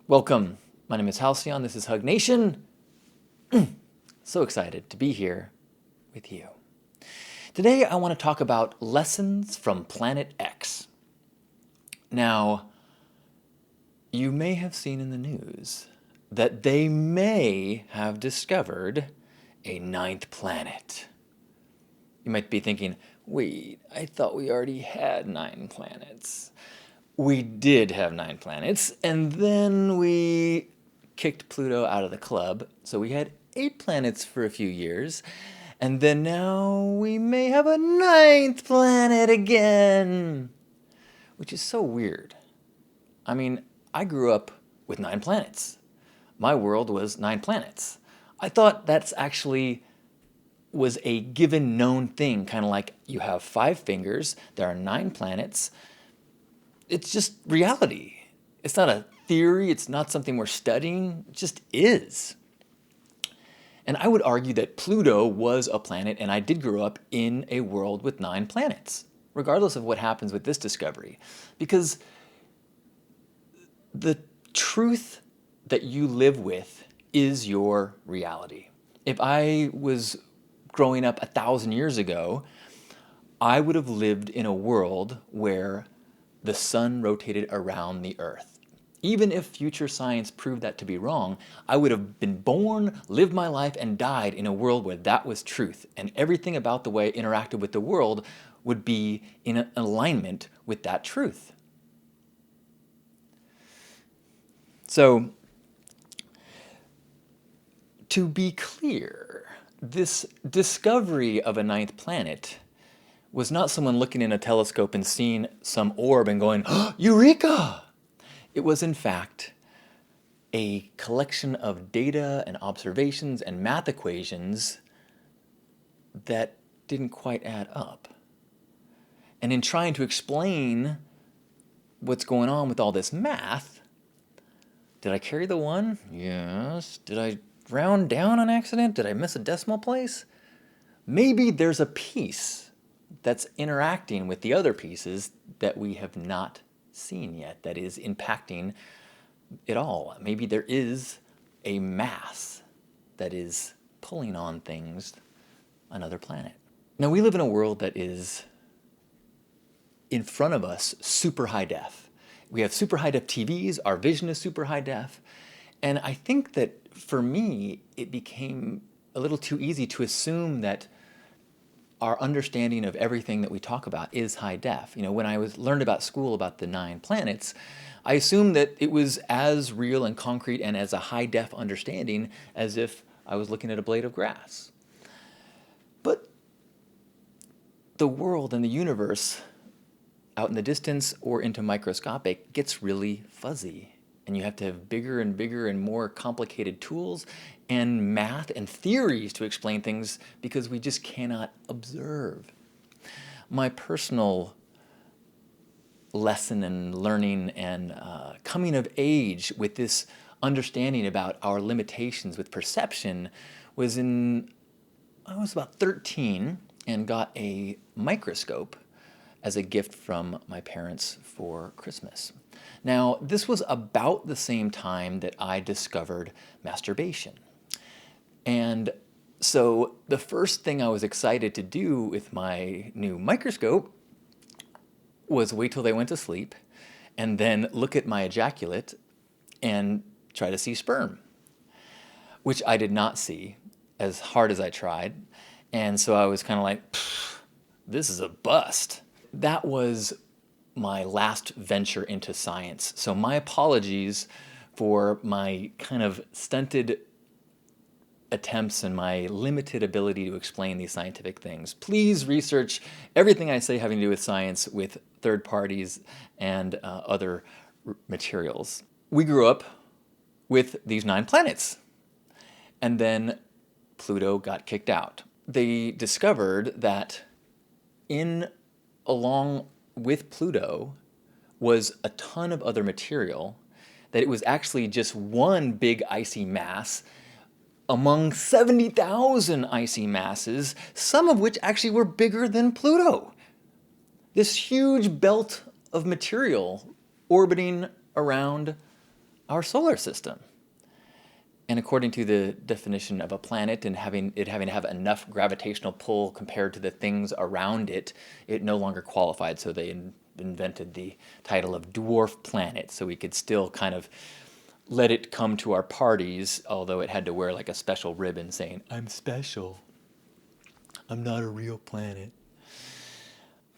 Welcome. My name is Halcyon. This is Hug Nation. So excited to be here with you. Today I want to talk about lessons from Planet X. Now, you may have seen in the news that they may have discovered a ninth planet. You might be thinking, wait, I thought we already had 9 planets. We did have 9 planets, and then we kicked Pluto out of the club, so we had 8 planets for a few years, and then now we may have a 9th planet again, which is so weird. I mean, I grew up with 9 planets. My world was 9 planets. I thought that's actually was a given known thing, kind of like you have 5 fingers, there are 9 planets. It's just reality. It's not a theory, it's not something we're studying, it just is. And I would argue that Pluto was a planet, and I did grow up in a world with 9 planets, regardless of what happens with this discovery. Because the truth that you live with is your reality. If I was growing up 1,000 years ago, I would have lived in a world where the sun rotated around the earth. Even if future science proved that to be wrong, I would have been born, lived my life, and died in a world where that was truth, and everything about the way I interacted with the world would be in alignment with that truth. So, to be clear, this discovery of a 9th planet was not someone looking in a telescope and seeing some orb and going, oh, Eureka! It was, in fact, a collection of data and observations and math equations that didn't quite add up. And in trying to explain what's going on with all this math, did I carry the 1? Yes. Did I round down on accident? Did I miss a decimal place? Maybe there's a piece that's interacting with the other pieces that we have not seen yet, that is impacting it all. Maybe there is a mass that is pulling on things, another planet. Now, we live in a world that is, in front of us, super high def. We have super high def TVs, our vision is super high def, and I think that for me, it became a little too easy to assume that our understanding of everything that we talk about is high def. You know, when I learned about school about the 9 planets, I assumed that it was as real and concrete and as a high def understanding as if I was looking at a blade of grass. But the world and the universe out in the distance or into microscopic gets really fuzzy. And you have to have bigger and bigger and more complicated tools and math and theories to explain things because we just cannot observe. My personal lesson and learning and coming of age with this understanding about our limitations with perception was I was about 13 and got a microscope as a gift from my parents for Christmas. Now, this was about the same time that I discovered masturbation. And so the first thing I was excited to do with my new microscope was wait till they went to sleep and then look at my ejaculate and try to see sperm, which I did not see as hard as I tried. And so I was kind of like, this is a bust. That was my last venture into science. So my apologies for my kind of stunted attempts and my limited ability to explain these scientific things. Please research everything I say having to do with science with third parties and other materials. We grew up with these 9 planets, and then Pluto got kicked out. They discovered that along with Pluto was a ton of other material, that it was actually just one big icy mass among 70,000 icy masses, some of which actually were bigger than Pluto. This huge belt of material orbiting around our solar system. And according to the definition of a planet and having to have enough gravitational pull compared to the things around it, it no longer qualified. So they invented the title of dwarf planet, so we could still kind of let it come to our parties, although it had to wear like a special ribbon saying, "I'm special. I'm not a real planet."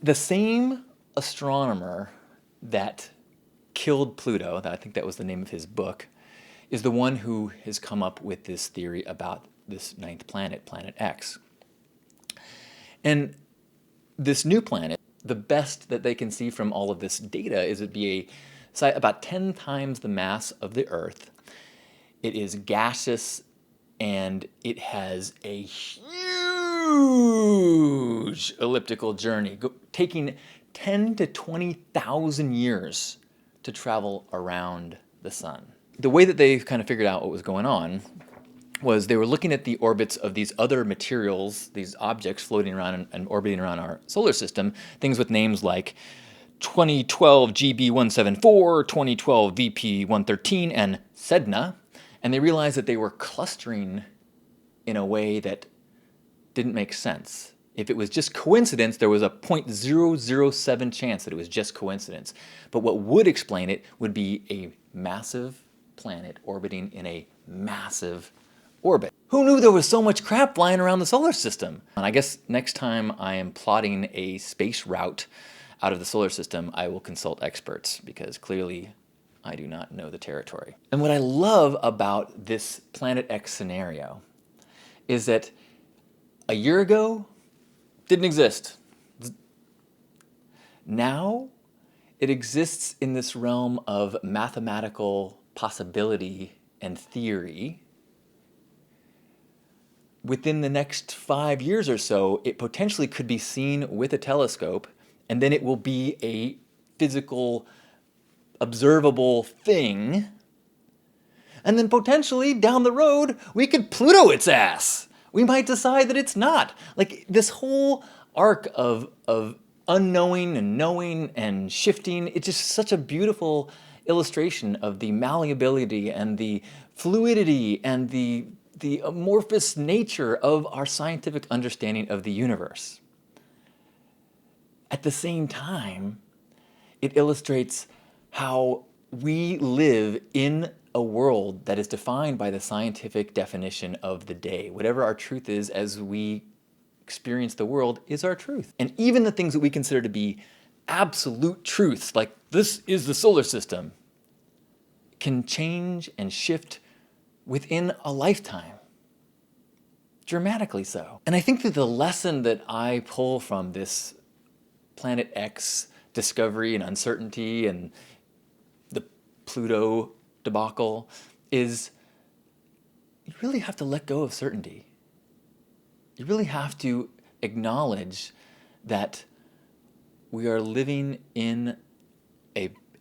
The same astronomer that killed Pluto, I think that was the name of his book, is the one who has come up with this theory about this ninth planet, Planet X. And this new planet, the best that they can see from all of this data is it'd be about 10 times the mass of the Earth. It is gaseous and it has a huge elliptical journey, taking 10 to 20,000 years to travel around the sun. The way that they kind of figured out what was going on was they were looking at the orbits of these other materials, these objects floating around and orbiting around our solar system, things with names like 2012 GB174, 2012 VP113, and Sedna, and they realized that they were clustering in a way that didn't make sense. If it was just coincidence, there was a 0.007 chance that it was just coincidence. But what would explain it would be a massive planet orbiting in a massive orbit. Who knew there was so much crap flying around the solar system? And I guess next time I am plotting a space route out of the solar system, I will consult experts because clearly I do not know the territory. And what I love about this Planet X scenario is that a year ago, didn't exist. Now, it exists in this realm of mathematical possibility and theory. Within the next 5 years or so, it potentially could be seen with a telescope, and then it will be a physical, observable thing. And then potentially, down the road, we could Pluto its ass. We might decide that it's not. Like, this whole arc of unknowing and knowing and shifting, it's just such a beautiful illustration of the malleability and the fluidity and the amorphous nature of our scientific understanding of the universe. At the same time, it illustrates how we live in a world that is defined by the scientific definition of the day. Whatever our truth is as we experience the world is our truth. And even the things that we consider to be absolute truths, like this is the solar system, can change and shift within a lifetime. Dramatically so. And I think that the lesson that I pull from this Planet X discovery and uncertainty and the Pluto debacle is you really have to let go of certainty. You really have to acknowledge that we are living in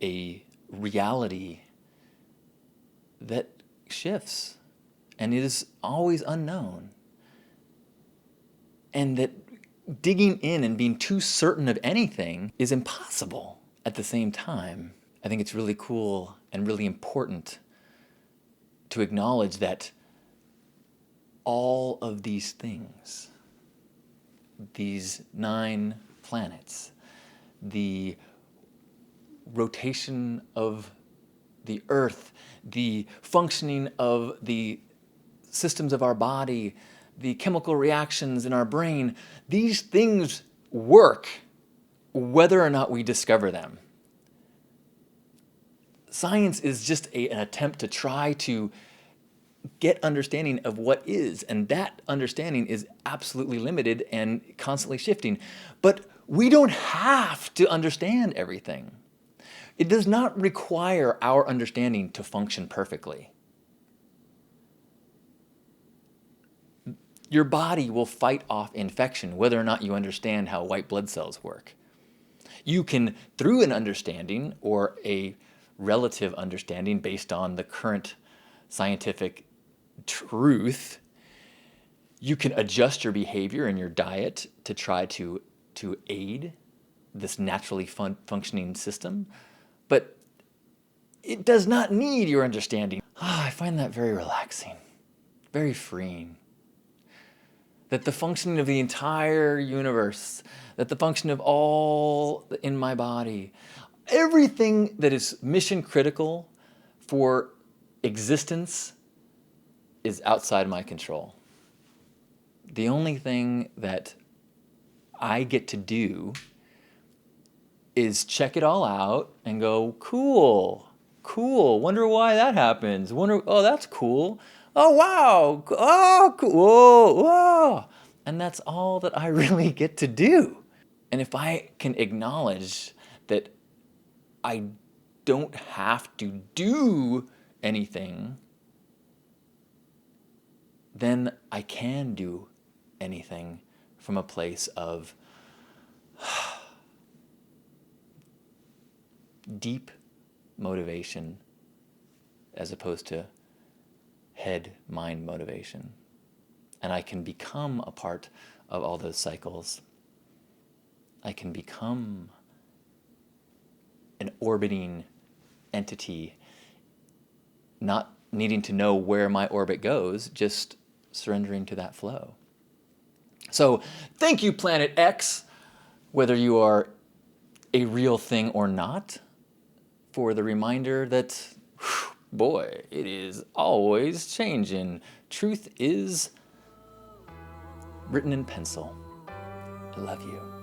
a reality that shifts and is always unknown. And that digging in and being too certain of anything is impossible. At the same time, I think it's really cool and really important to acknowledge that all of these things, these 9 planets, the rotation of the Earth, the functioning of the systems of our body, the chemical reactions in our brain, these things work whether or not we discover them. Science is just an attempt to try to get understanding of what is, and that understanding is absolutely limited and constantly shifting. But we don't have to understand everything. It does not require our understanding to function perfectly. Your body will fight off infection whether or not you understand how white blood cells work. You can, through an understanding or a relative understanding based on the current scientific truth, you can adjust your behavior and your diet to try to aid this naturally functioning system. But It does not need your understanding. I find that very relaxing, very freeing. That the functioning of the entire universe, that the function of all in my body, everything that is mission critical for existence is outside my control. The only thing that I get to do is check it all out and go, cool, cool, wonder why that happens. Wonder, oh, that's cool. Oh, wow, oh, cool, whoa, whoa. And that's all that I really get to do. And if I can acknowledge that I don't have to do anything, then I can do anything from a place of deep motivation as opposed to head-mind motivation. And I can become a part of all those cycles. I can become an orbiting entity, not needing to know where my orbit goes, just surrendering to that flow. So thank you, Planet X, whether you are a real thing or not, for the reminder that, whew, boy, it is always changing. Truth is written in pencil. I love you.